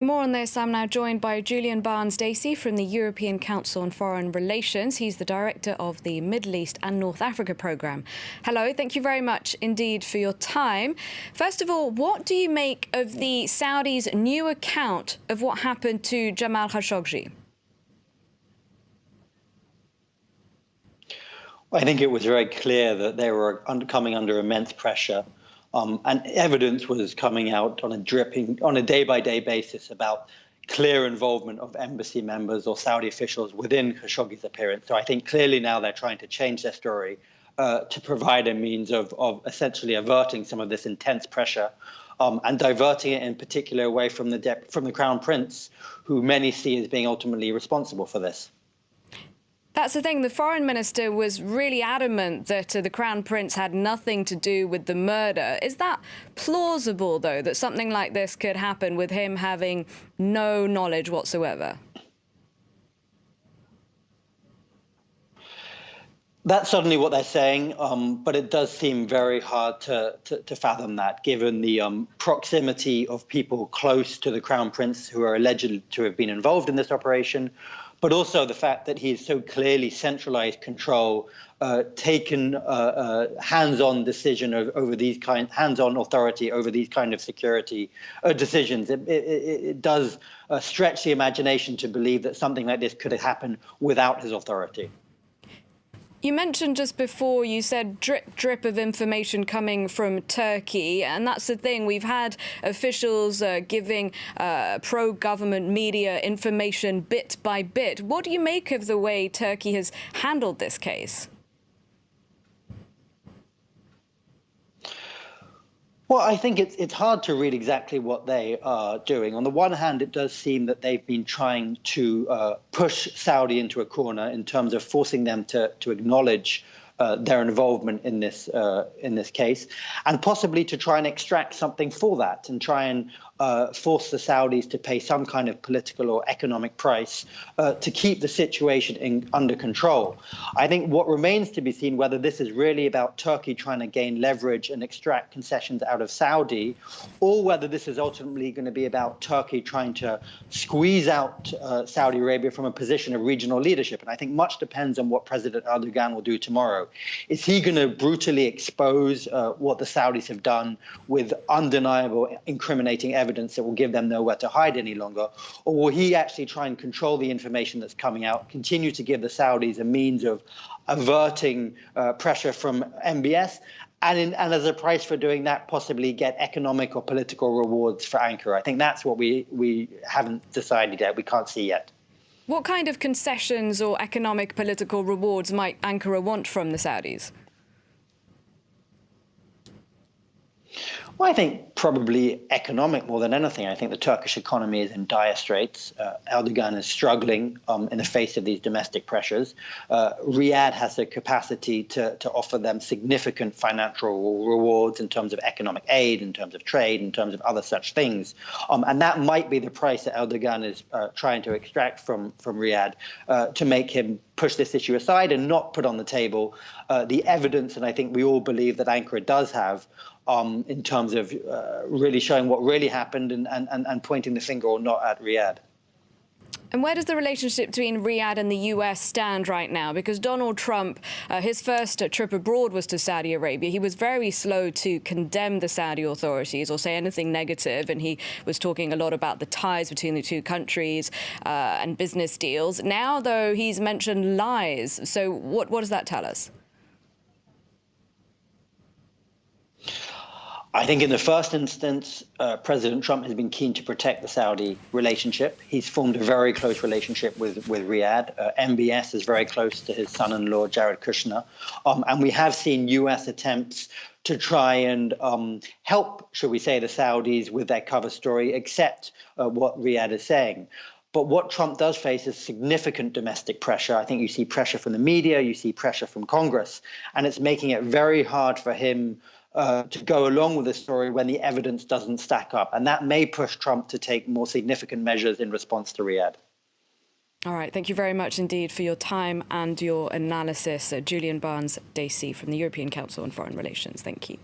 More on this, I'm now joined by Julien Barnes-Dacey from the European Council on Foreign Relations. He's the director of the Middle East and North Africa programme. Hello, thank you very much indeed for your time. First of all, what do you make of the Saudis' new account of what happened to Jamal Khashoggi? I think it was very clear that they were coming under immense pressure. And evidence was coming out on a day-by-day basis about clear involvement of embassy members or Saudi officials within Khashoggi's appearance. So I think clearly now they're trying to change their story to provide a means of essentially averting some of this intense pressure and diverting it in particular away from the Crown Prince, who many see as being ultimately responsible for this. That's the thing. The foreign minister was really adamant that the Crown Prince had nothing to do with the murder. Is that plausible, though, that something like this could happen with him having no knowledge whatsoever? That's certainly what they're saying, but it does seem very hard to fathom that, given the proximity of people close to the Crown Prince who are alleged to have been involved in this operation, but also the fact that he has so clearly centralized control, taken hands-on decision over these hands-on authority over these kind of security decisions. It does stretch the imagination to believe that something like this could have happened without his authority. You mentioned just before, you said drip, drip of information coming from Turkey. And that's the thing. We've had officials giving pro-government media information bit by bit. What do you make of the way Turkey has handled this case? Well, I think it's hard to read exactly what they are doing. On the one hand, it does seem that they've been trying to push Saudi into a corner in terms of forcing them to acknowledge their involvement in this case, and possibly to try and extract something for that and try and force the Saudis to pay some kind of political or economic price to keep the situation under control. I think what remains to be seen whether this is really about Turkey trying to gain leverage and extract concessions out of Saudi, or whether this is ultimately going to be about Turkey trying to squeeze out Saudi Arabia from a position of regional leadership. And I think much depends on what President Erdogan will do tomorrow. Is he going to brutally expose what the Saudis have done with undeniable, incriminating evidence that will give them nowhere to hide any longer? Or will he actually try and control the information that's coming out, continue to give the Saudis a means of averting pressure from MBS, and as a price for doing that, possibly get economic or political rewards for Ankara? I think that's what we haven't decided yet. We can't see yet. What kind of concessions or economic political rewards might Ankara want from the Saudis? Well, I think probably economic more than anything. I think the Turkish economy is in dire straits. Erdogan is struggling in the face of these domestic pressures. Riyadh has the capacity to offer them significant financial rewards in terms of economic aid, in terms of trade, in terms of other such things. And that might be the price that Erdogan is trying to extract from Riyadh to make him push this issue aside and not put on the table the evidence, and I think we all believe that Ankara does have, in terms of really showing what really happened and pointing the finger or not at Riyadh. And where does the relationship between Riyadh and the US stand right now? Because Donald Trump, his first trip abroad was to Saudi Arabia. He was very slow to condemn the Saudi authorities or say anything negative. And he was talking a lot about the ties between the two countries and business deals. Now, though, he's mentioned lies. So what does that tell us? I think in the first instance, President Trump has been keen to protect the Saudi relationship. He's formed a very close relationship with Riyadh. MBS is very close to his son-in-law, Jared Kushner. And we have seen US attempts to try and help, shall we say, the Saudis with their cover story, accept what Riyadh is saying. But what Trump does face is significant domestic pressure. I think you see pressure from the media, you see pressure from Congress, and it's making it very hard for him to go along with the story when the evidence doesn't stack up. And that may push Trump to take more significant measures in response to Riyadh. All right. Thank you very much indeed for your time and your analysis. Julien Barnes-Dacey from the European Council on Foreign Relations. Thank you.